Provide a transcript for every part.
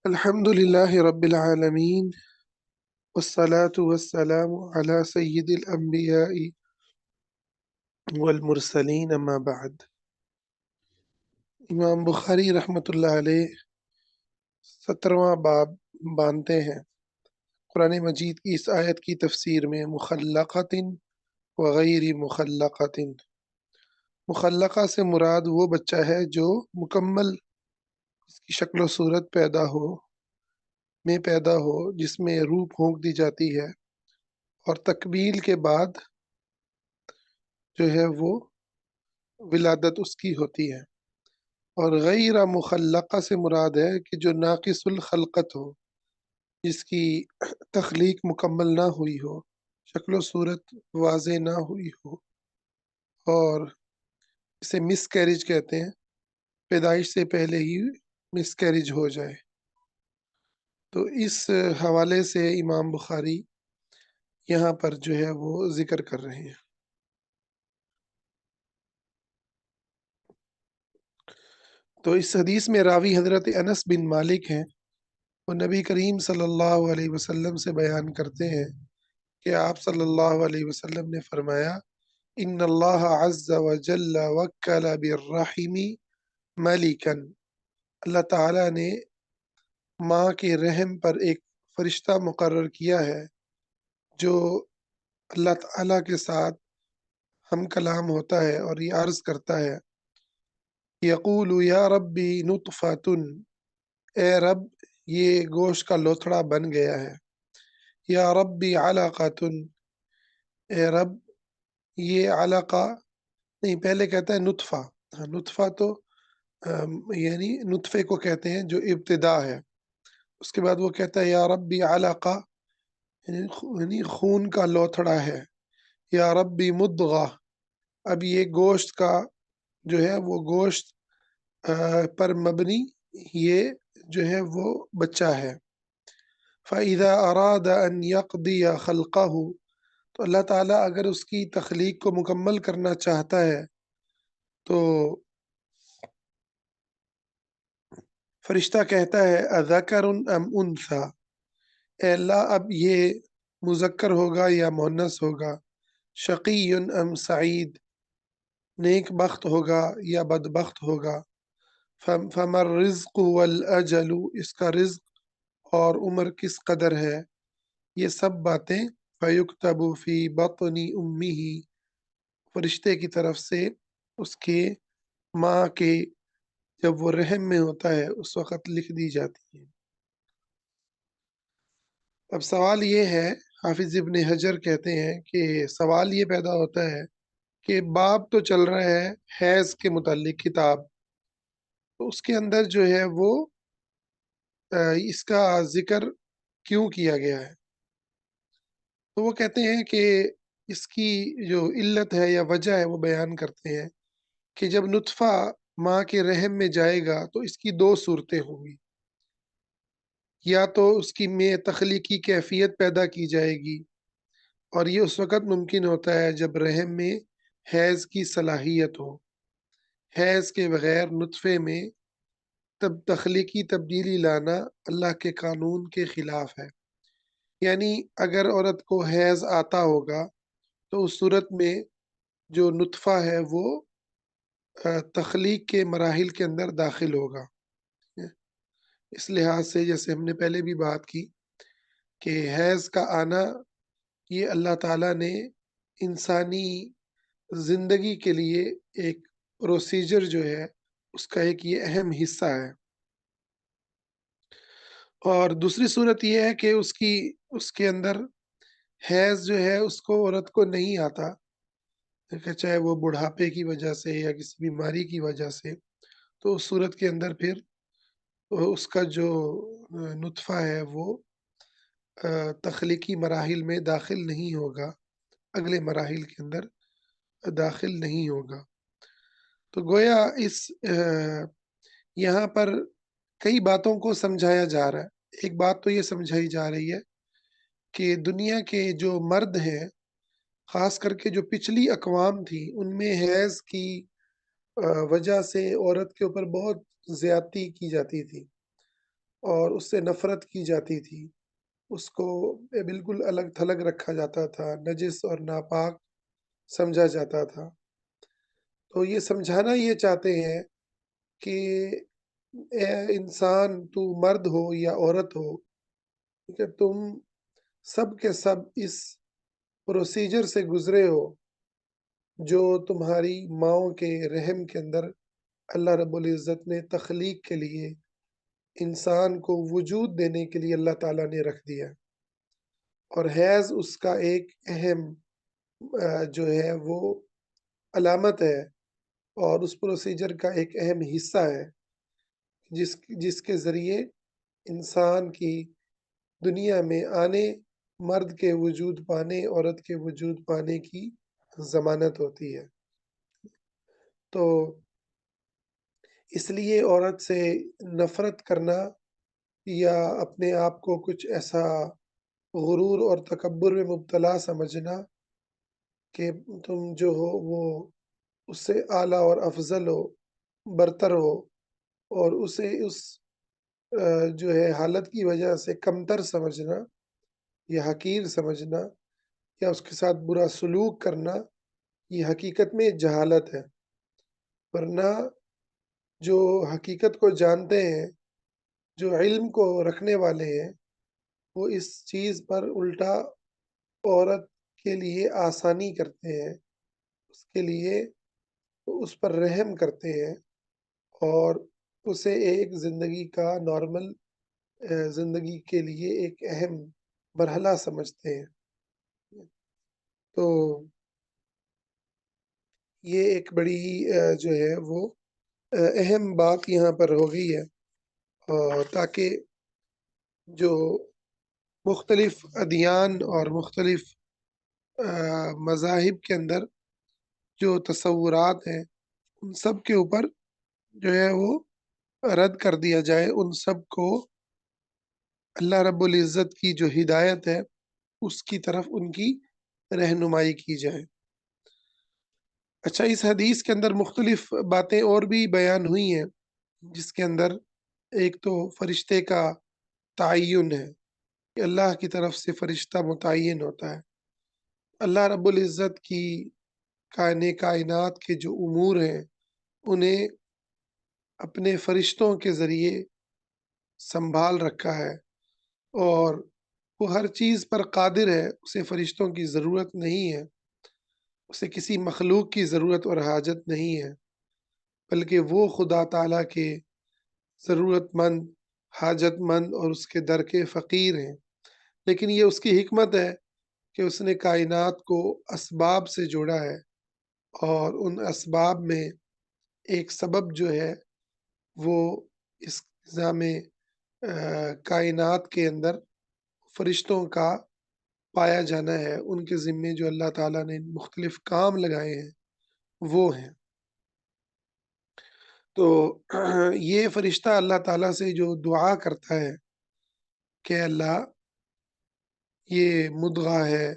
الحمد لله رب العالمين والصلاة والسلام على سيد الأنبياء والمرسلين أما بعد۔ امام بخاری رحمۃ اللہ علیہ 17واں باب باندھتے ہیں قرآن مجید کی اس آیت کی تفسیر میں مخلقۃ وغیر مخلقۃ۔ مخلقہ سے مراد وہ بچہ ہے جو مکمل اس کی شکل و صورت پیدا ہو جس میں روح پھونک دی جاتی ہے اور تکمیل کے بعد جو ہے وہ ولادت اس کی ہوتی ہے، اور غیر مخلقہ سے مراد ہے کہ جو ناقص الخلقت ہو، جس کی تخلیق مکمل نہ ہوئی ہو، شکل و صورت واضح نہ ہوئی ہو، اور اسے مس کیریج کہتے ہیں، پیدائش سے پہلے ہی مس کیریج ہو جائے۔ تو اس حوالے سے امام بخاری یہاں پر جو ہے وہ ذکر کر رہے ہیں۔ تو اس حدیث میں راوی حضرت انس بن مالک ہیں، وہ نبی کریم صلی اللہ علیہ وسلم سے بیان کرتے ہیں کہ آپ صلی اللہ علیہ وسلم نے فرمایا، ان اللہ عز وجل وکل بالرحم ملکا، اللہ تعالیٰ نے ماں کے رحم پر ایک فرشتہ مقرر کیا ہے جو اللہ تعالیٰ کے ساتھ ہم کلام ہوتا ہے اور یہ عرض کرتا ہے، یقول یا ربی نطفۃ، اے رب یہ گوشت کا لوتھڑا بن گیا ہے، یا ربی علقۃ، اے رب یہ علقہ نہیں، پہلے کہتا ہے نطفہ، ہاں نطفہ تو یعنی نطفے کو کہتے ہیں جو ابتدا ہے، اس کے بعد وہ کہتا ہے یا ربی علقہ یعنی خون کا لوتھڑا ہے، یا ربی مدغہ، اب یہ گوشت کا جو ہے وہ گوشت پر مبنی یہ جو ہے وہ بچہ ہے۔ فَإِذَا أَرَادَ أَن يَقْضِيَ خَلْقَهُ، تو اللہ تعالیٰ اگر اس کی تخلیق کو مکمل کرنا چاہتا ہے تو فرشتہ کہتا ہے اذکر ام انثی، اے اللہ اب یہ مذکر ہوگا یا مؤنث ہوگا، شقی ام سعید، نیک بخت ہوگا یا بدبخت ہوگا، فما الرزق والاجل، اس کا رزق اور عمر کس قدر ہے، یہ سب باتیں فیکتب فی بطن امہ، فرشتے کی طرف سے اس کے ماں کے جب وہ رحم میں ہوتا ہے اس وقت لکھ دی جاتی ہے۔ اب سوال یہ ہے، حافظ ابن حجر کہتے ہیں کہ سوال یہ پیدا ہوتا ہے کہ باب تو چل رہا ہے حیض کے متعلق کتاب، تو اس کے اندر جو ہے وہ اس کا ذکر کیوں کیا گیا ہے؟ تو وہ کہتے ہیں کہ اس کی جو علت ہے یا وجہ ہے وہ بیان کرتے ہیں کہ جب نطفہ ماں کے رحم میں جائے گا تو اس کی دو صورتیں ہوں گی، یا تو اس کی میں تخلیقی کیفیت پیدا کی جائے گی، اور یہ اس وقت ممکن ہوتا ہے جب رحم میں حیض کی صلاحیت ہو، حیض کے بغیر نطفے میں تب تخلیقی تبدیلی لانا اللہ کے قانون کے خلاف ہے، یعنی اگر عورت کو حیض آتا ہوگا تو اس صورت میں جو نطفہ ہے وہ تخلیق کے مراحل کے اندر داخل ہوگا۔ اس لحاظ سے جیسے ہم نے پہلے بھی بات کی کہ حیض کا آنا یہ اللہ تعالیٰ نے انسانی زندگی کے لیے ایک پروسیجر جو ہے اس کا ایک یہ اہم حصہ ہے، اور دوسری صورت یہ ہے کہ اس کے اندر حیض جو ہے اس کو عورت کو نہیں آتا، کہ چاہے وہ بڑھاپے کی وجہ سے یا کسی بیماری کی وجہ سے، تو اس صورت کے اندر پھر اس کا جو نطفہ ہے وہ تخلیقی مراحل میں داخل نہیں ہوگا، اگلے مراحل کے اندر داخل نہیں ہوگا۔ تو گویا اس یہاں پر کئی باتوں کو سمجھایا جا رہا ہے۔ ایک بات تو یہ سمجھائی جا رہی ہے کہ دنیا کے جو مرد ہیں، خاص کر کے جو پچھلی اقوام تھی، ان میں حیض کی وجہ سے عورت کے اوپر بہت زیادتی کی جاتی تھی، اور اس سے نفرت کی جاتی تھی، اس کو بالکل الگ تھلگ رکھا جاتا تھا، نجس اور ناپاک سمجھا جاتا تھا۔ تو یہ سمجھانا یہ چاہتے ہیں کہ اے انسان، تو مرد ہو یا عورت ہو، کہ تم سب کے سب اس پروسیجر سے گزرے ہو جو تمہاری ماؤں کے رحم کے اندر اللہ رب العزت نے تخلیق کے لیے، انسان کو وجود دینے کے لیے اللہ تعالیٰ نے رکھ دیا، اور حیض اس کا ایک اہم جو ہے وہ علامت ہے، اور اس پروسیجر کا ایک اہم حصہ ہے جس کے ذریعے انسان کی دنیا میں آنے، مرد کے وجود پانے، عورت کے وجود پانے کی ضمانت ہوتی ہے۔ تو اس لیے عورت سے نفرت کرنا یا اپنے آپ کو کچھ ایسا غرور اور تکبر میں مبتلا سمجھنا کہ تم جو ہو وہ اس سے اعلیٰ اور افضل ہو، برتر ہو، اور اسے اس جو ہے حالت کی وجہ سے کمتر سمجھنا یا حقیر سمجھنا یا اس کے ساتھ برا سلوک کرنا، یہ حقیقت میں جہالت ہے۔ ورنہ جو حقیقت کو جانتے ہیں، جو علم کو رکھنے والے ہیں، وہ اس چیز پر الٹا عورت کے لیے آسانی کرتے ہیں، اس کے لیے اس پر رحم کرتے ہیں، اور اسے ایک زندگی کا نارمل زندگی کے لیے ایک اہم مرحلہ سمجھتے ہیں۔ تو یہ ایک بڑی جو ہے وہ اہم بات یہاں پر ہو گئی ہے، اور تاکہ جو مختلف ادیان اور مختلف مذاہب کے اندر جو تصورات ہیں، ان سب کے اوپر جو ہے وہ رد کر دیا جائے، ان سب کو اللہ رب العزت کی جو ہدایت ہے اس کی طرف ان کی رہنمائی کی جائے۔ اچھا، اس حدیث کے اندر مختلف باتیں اور بھی بیان ہوئی ہیں، جس کے اندر ایک تو فرشتے کا تعین ہے کہ اللہ کی طرف سے فرشتہ متعین ہوتا ہے۔ اللہ رب العزت کی کائنات کے جو امور ہیں انہیں اپنے فرشتوں کے ذریعے سنبھال رکھا ہے، اور وہ ہر چیز پر قادر ہے، اسے فرشتوں کی ضرورت نہیں ہے، اسے کسی مخلوق کی ضرورت اور حاجت نہیں ہے، بلکہ وہ خدا تعالیٰ کے ضرورت مند، حاجت مند اور اس کے در کے فقیر ہیں۔ لیکن یہ اس کی حکمت ہے کہ اس نے کائنات کو اسباب سے جوڑا ہے، اور ان اسباب میں ایک سبب جو ہے وہ اس نظام کائنات کے اندر فرشتوں کا پایا جانا ہے، ان کے ذمے جو اللہ تعالیٰ نے مختلف کام لگائے ہیں وہ ہیں۔ تو یہ فرشتہ اللہ تعالیٰ سے جو دعا کرتا ہے کہ اللہ، یہ مدغہ ہے،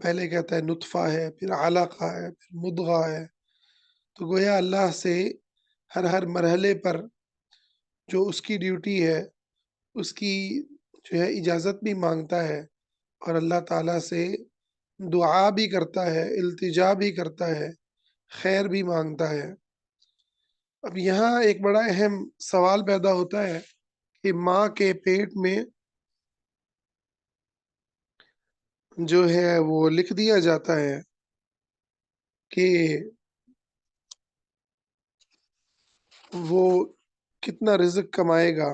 پہلے کہتا ہے نطفہ ہے، پھر علقہ ہے، پھر مدغہ ہے، تو گویا اللہ سے ہر مرحلے پر جو اس کی ڈیوٹی ہے اس کی جو ہے اجازت بھی مانگتا ہے، اور اللہ تعالیٰ سے دعا بھی کرتا ہے، التجا بھی کرتا ہے، خیر بھی مانگتا ہے۔ اب یہاں ایک بڑا اہم سوال پیدا ہوتا ہے کہ ماں کے پیٹ میں جو ہے وہ لکھ دیا جاتا ہے کہ وہ کتنا رزق کمائے گا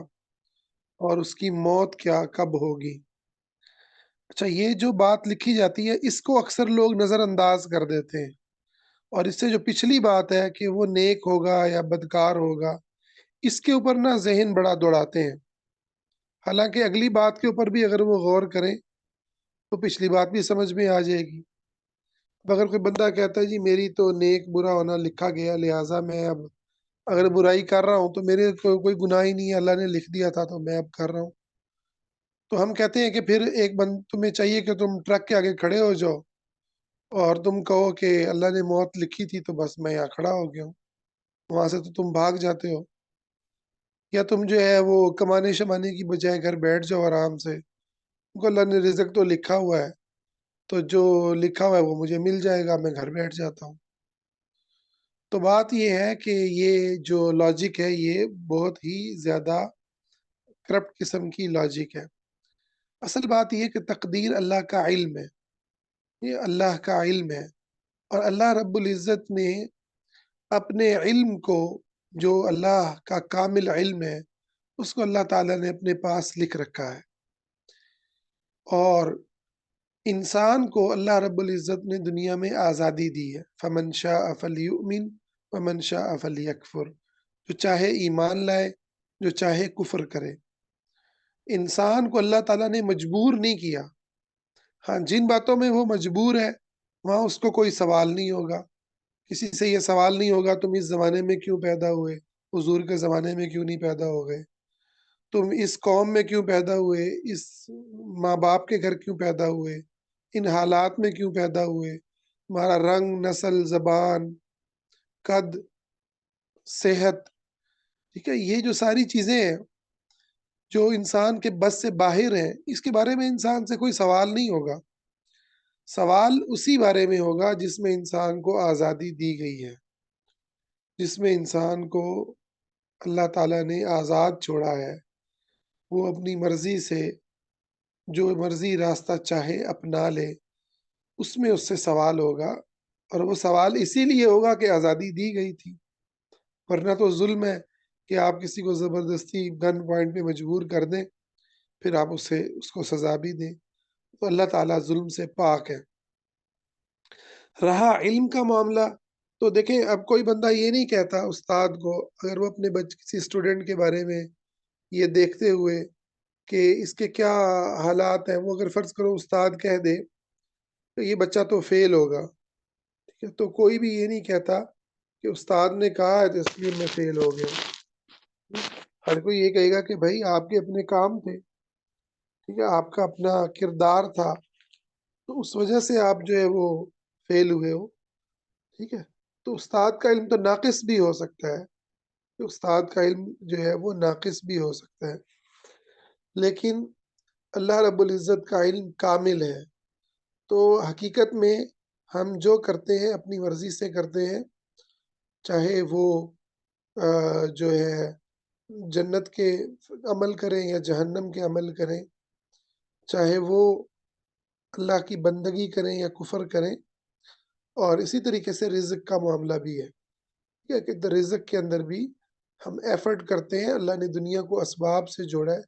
اور اس کی موت کب ہوگی۔ اچھا، یہ جو بات لکھی جاتی ہے اس کو اکثر لوگ نظر انداز کر دیتے ہیں، اور اس سے جو پچھلی بات ہے کہ وہ نیک ہوگا یا بدکار ہوگا، اس کے اوپر نا ذہن بڑا دوڑاتے ہیں۔ حالانکہ اگلی بات کے اوپر بھی اگر وہ غور کریں تو پچھلی بات بھی سمجھ میں آ جائے گی۔ اب اگر کوئی بندہ کہتا ہے جی میری تو نیک برا ہونا لکھا گیا، لہٰذا میں اب اگر برائی کر رہا ہوں تو میرے کوئی گناہ ہی نہیں ہے، اللہ نے لکھ دیا تھا تو میں اب کر رہا ہوں، تو ہم کہتے ہیں کہ پھر تمہیں چاہیے کہ تم ٹرک کے آگے کھڑے ہو جاؤ اور تم کہو کہ اللہ نے موت لکھی تھی تو بس میں یہاں کھڑا ہو گیا ہوں، وہاں سے تو تم بھاگ جاتے ہو۔ یا تم جو ہے وہ کمانے شمانے کی بجائے گھر بیٹھ جاؤ آرام سے، کو اللہ نے رزق تو لکھا ہوا ہے، تو جو لکھا ہوا ہے وہ مجھے مل جائے گا، میں گھر بیٹھ جاتا ہوں۔ تو بات یہ ہے کہ یہ جو لاجک ہے یہ بہت ہی زیادہ کرپٹ قسم کی لاجک ہے۔ اصل بات یہ کہ تقدیر اللہ کا علم ہے، یہ اللہ کا علم ہے، اور اللہ رب العزت نے اپنے علم کو، جو اللہ کا کامل علم ہے، اس کو اللہ تعالیٰ نے اپنے پاس لکھ رکھا ہے، اور انسان کو اللہ رب العزت نے دنیا میں آزادی دی ہے۔ فمن شاء فلیؤمن ومن شاء فلیکفر، جو چاہے ایمان لائے، جو چاہے کفر کرے۔ انسان کو اللہ تعالیٰ نے مجبور نہیں کیا، ہاں جن باتوں میں وہ مجبور ہے وہاں اس کو کوئی سوال نہیں ہوگا، کسی سے یہ سوال نہیں ہوگا تم اس زمانے میں کیوں پیدا ہوئے، حضور کے زمانے میں کیوں نہیں پیدا ہو گئے، تم اس قوم میں کیوں پیدا ہوئے، اس ماں باپ کے گھر کیوں پیدا ہوئے، ان حالات میں کیوں پیدا ہوئے، تمہارا رنگ، نسل، زبان، قد، صحت، ٹھیک ہے، یہ جو ساری چیزیں ہیں جو انسان کے بس سے باہر ہیں، اس کے بارے میں انسان سے کوئی سوال نہیں ہوگا۔ سوال اسی بارے میں ہوگا جس میں انسان کو آزادی دی گئی ہے، جس میں انسان کو اللہ تعالیٰ نے آزاد چھوڑا ہے، وہ اپنی مرضی سے جو مرضی راستہ چاہے اپنا لے، اس میں اس سے سوال ہوگا، اور وہ سوال اسی لیے ہوگا کہ آزادی دی گئی تھی، ورنہ تو ظلم ہے کہ آپ کسی کو زبردستی گن پوائنٹ پہ مجبور کر دیں، پھر آپ اس کو سزا بھی دیں، تو اللہ تعالیٰ ظلم سے پاک ہے۔ رہا علم کا معاملہ، تو دیکھیں اب کوئی بندہ یہ نہیں کہتا استاد کو، اگر وہ اپنے کسی اسٹوڈنٹ کے بارے میں یہ دیکھتے ہوئے کہ اس کے کیا حالات ہیں، وہ اگر فرض کرو استاد کہہ دے تو یہ بچہ تو فیل ہوگا، ٹھیک ہے، تو کوئی بھی یہ نہیں کہتا کہ استاد نے کہا ہے تو اس لیے میں فیل ہو گیا۔ ہر کوئی یہ کہے گا کہ بھائی آپ کے اپنے کام تھے، ٹھیک ہے، آپ کا اپنا کردار تھا، تو اس وجہ سے آپ جو ہے وہ فیل ہوئے ہو، ٹھیک ہے۔ تو استاد کا علم تو ناقص بھی ہو سکتا ہے، کہ استاد کا علم جو ہے وہ ناقص بھی ہو سکتا ہے، لیکن اللہ رب العزت کا علم کامل ہے۔ تو حقیقت میں ہم جو کرتے ہیں اپنی مرضی سے کرتے ہیں، چاہے وہ جو ہے جنت کے عمل کریں یا جہنم کے عمل کریں، چاہے وہ اللہ کی بندگی کریں یا کفر کریں، اور اسی طریقے سے رزق کا معاملہ بھی ہے، ٹھیک ہے، کہ رزق کے اندر بھی ہم ایفرٹ کرتے ہیں، اللہ نے دنیا کو اسباب سے جوڑا ہے،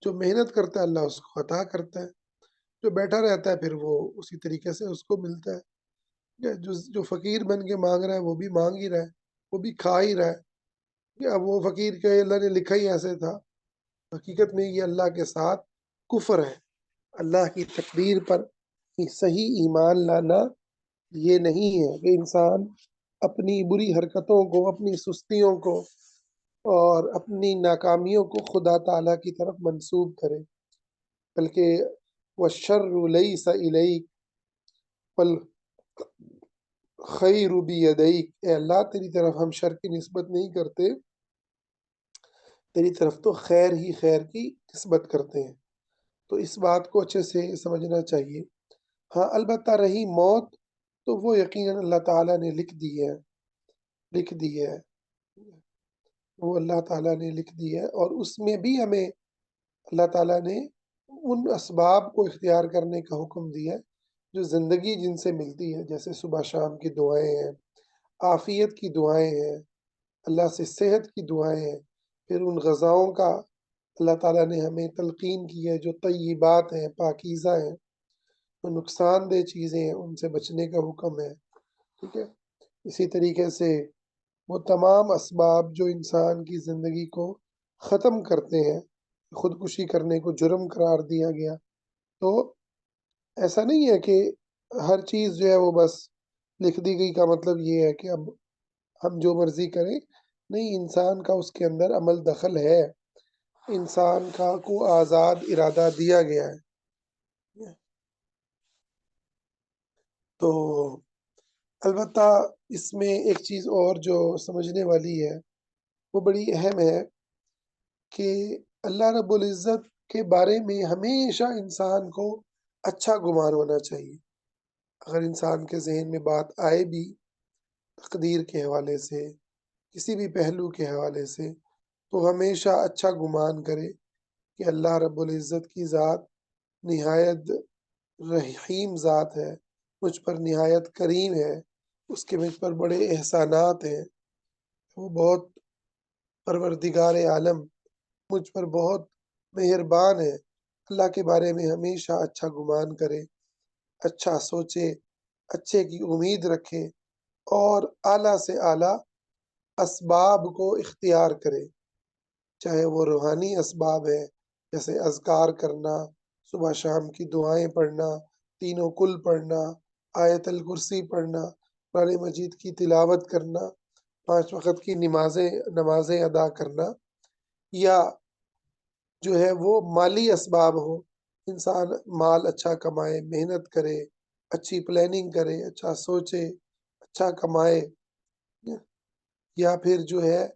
جو محنت کرتا ہے اللہ اس کو عطا کرتا ہے، جو بیٹھا رہتا ہے پھر وہ اسی طریقے سے اس کو ملتا ہے، ٹھیک ہے، جو فقیر بن کے مانگ رہا ہے وہ بھی مانگ ہی رہا ہے، وہ بھی کھا ہی رہا ہے، ٹھیک ہے، اب وہ فقیر کہ اللہ نے لکھا ہی ایسے تھا، حقیقت میں یہ اللہ کے ساتھ کفر ہے، اللہ کی تقدیر پر صحیح ایمان لانا یہ نہیں ہے کہ انسان اپنی بری حرکتوں کو، اپنی سستیوں کو اور اپنی ناکامیوں کو خدا تعالیٰ کی طرف منسوب کرے، بلکہ وَالشَّرُّ لَيْسَ إِلَيْكَ وَالْخَيْرُ بِيَدَيْكَ، اے اللہ تیری طرف ہم شر کی نسبت نہیں کرتے، تیری طرف تو خیر ہی خیر کی نسبت کرتے ہیں۔ تو اس بات کو اچھے سے سمجھنا چاہیے۔ ہاں البتہ رہی موت، تو وہ یقیناً اللہ تعالیٰ نے لکھ دی ہے، لکھ دی ہے، وہ اللہ تعالیٰ نے لکھ دی ہے، اور اس میں بھی ہمیں اللہ تعالیٰ نے ان اسباب کو اختیار کرنے کا حکم دیا ہے جو زندگی جن سے ملتی ہے، جیسے صبح شام کی دعائیں ہیں، عافیت کی دعائیں ہیں، اللہ سے صحت کی دعائیں ہیں، پھر ان غذاؤں کا اللہ تعالیٰ نے ہمیں تلقین کی ہے جو طیبات ہیں، پاکیزہ ہیں، جو نقصان دہ چیزیں ہیں ان سے بچنے کا حکم ہے، ٹھیک ہے۔ اسی طریقے سے وہ تمام اسباب جو انسان کی زندگی کو ختم کرتے ہیں، خودکشی کرنے کو جرم قرار دیا گیا، تو ایسا نہیں ہے کہ ہر چیز جو ہے وہ بس لکھ دی گئی کا مطلب یہ ہے کہ اب ہم جو مرضی کریں، نہیں، انسان کا اس کے اندر عمل دخل ہے، انسان کا کو آزاد ارادہ دیا گیا ہے۔ تو البتہ اس میں ایک چیز اور جو سمجھنے والی ہے وہ بڑی اہم ہے کہ اللہ رب العزت کے بارے میں ہمیشہ انسان کو اچھا گمان ہونا چاہیے۔ اگر انسان کے ذہن میں بات آئے بھی تقدیر کے حوالے سے، کسی بھی پہلو کے حوالے سے، تو ہمیشہ اچھا گمان کرے کہ اللہ رب العزت کی ذات نہایت رحیم ذات ہے، مجھ پر نہایت کریم ہے، اس کے مجھ پر بڑے احسانات ہیں، وہ بہت پروردگار عالم مجھ پر بہت مہربان ہے۔ اللہ کے بارے میں ہمیشہ اچھا گمان کرے، اچھا سوچے، اچھے کی امید رکھے اور اعلیٰ سے اعلیٰ اسباب کو اختیار کرے، چاہے وہ روحانی اسباب ہے جیسے اذکار کرنا، صبح شام کی دعائیں پڑھنا، تینوں کل پڑھنا، آیت الکرسی پڑھنا، قرآن مجید کی تلاوت کرنا، 5 وقت کی نمازیں ادا کرنا، یا جو ہے وہ مالی اسباب ہو، انسان مال اچھا کمائے، محنت کرے، اچھی پلاننگ کرے، اچھا سوچے، اچھا کمائے، یا پھر جو ہے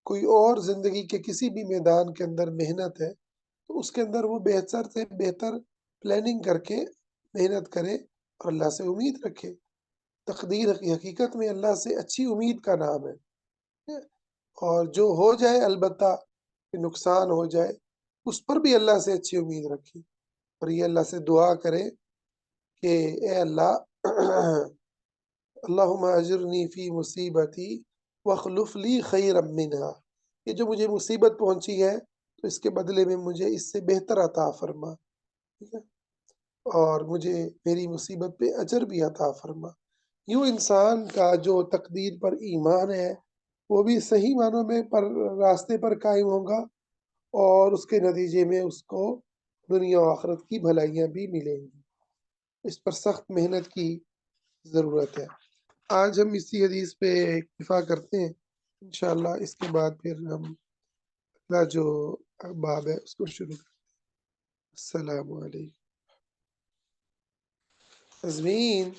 کوئی اور زندگی کے کسی بھی میدان کے اندر محنت ہے تو اس کے اندر وہ بہتر سے بہتر پلاننگ کر کے محنت کرے اور اللہ سے امید رکھے۔ تقدیر کی حقیقت میں اللہ سے اچھی امید کا نام ہے، اور جو ہو جائے البتہ کہ نقصان ہو جائے اس پر بھی اللہ سے اچھی امید رکھے اور یہ اللہ سے دعا کرے کہ اے اللہ اللہم اجرنی فی مصیبتی واخلف لی خیرا منہا، یہ جو مجھے مصیبت پہنچی ہے تو اس کے بدلے میں مجھے اس سے بہتر عطا فرما، ٹھیک ہے، اور مجھے میری مصیبت پہ اجر بھی عطا فرما۔ یوں انسان کا جو تقدیر پر ایمان ہے وہ بھی صحیح معنوں میں راستے پر قائم ہوگا اور اس کے نتیجے میں اس کو دنیا و آخرت کی بھلائیاں بھی ملیں گی۔ اس پر سخت محنت کی ضرورت ہے۔ آج ہم اسی حدیث پہ اکتفا کرتے ہیں، انشاءاللہ اس کے بعد پھر ہم اگلا جو باب ہے اس کو شروع کریں۔ السلام علیکم۔ عزمین